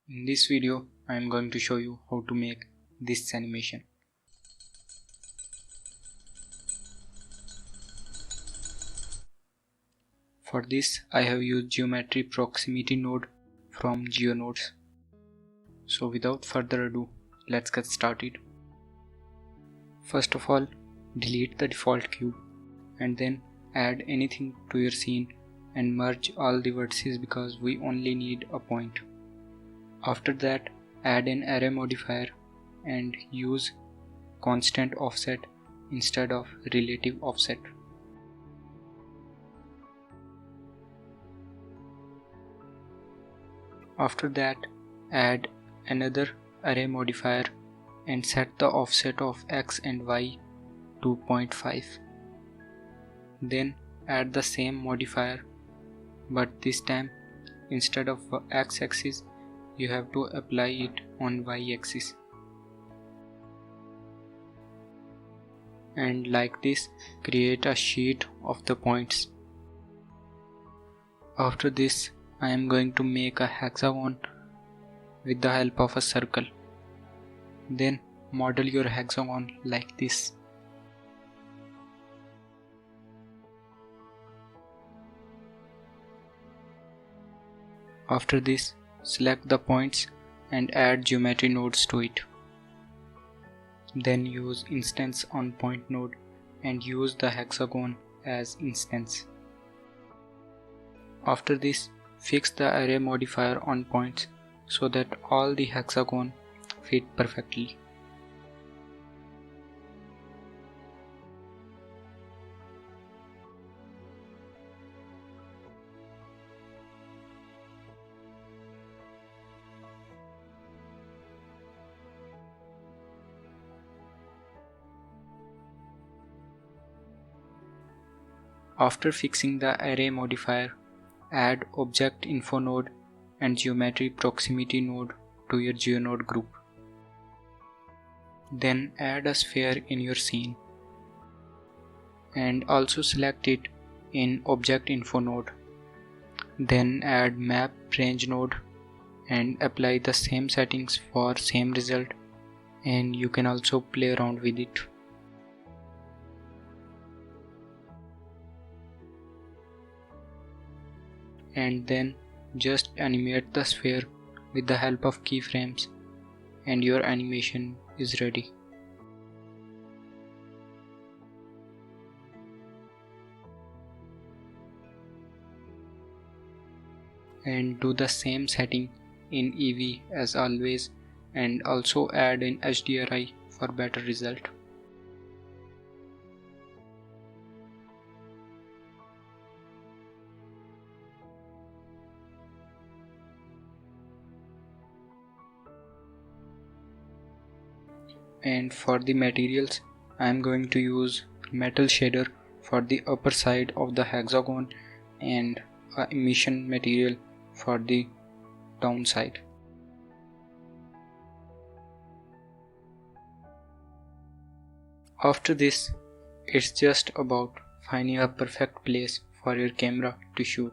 In this video, I am going to show you how to make this animation. For this, I have used geometry proximity node from Geonodes. So without further ado, let's get started. First of all, delete the default cube and then add anything to your scene and merge all the vertices because we only need a point. After that, add an array modifier and use constant offset instead of relative offset. After that, add another array modifier and set the offset of x and y to 0.5. Then add the same modifier, but this time instead of x-axis you have to apply it on y-axis. And like this, create a sheet of the points. After this, I am going to make a hexagon with the help of a circle. Then model your hexagon like this. After this, select the points and add geometry nodes to it. Then use instance on point node and use the hexagon as instance. After this, fix the array modifier on points so that all the hexagon fit perfectly. After fixing the array modifier, add object info node and geometry proximity node to your Geonode group. Then add a sphere in your scene and also select it in object info node. Then add map range node and apply the same settings for same result, and you can also play around with it. And then just animate the sphere with the help of keyframes and your animation is ready. And do the same setting in Eevee as always, and also add an HDRI for better result. And for the materials, I am going to use metal shader for the upper side of the hexagon and a emission material for the downside. After this, it's just about finding a perfect place for your camera to shoot.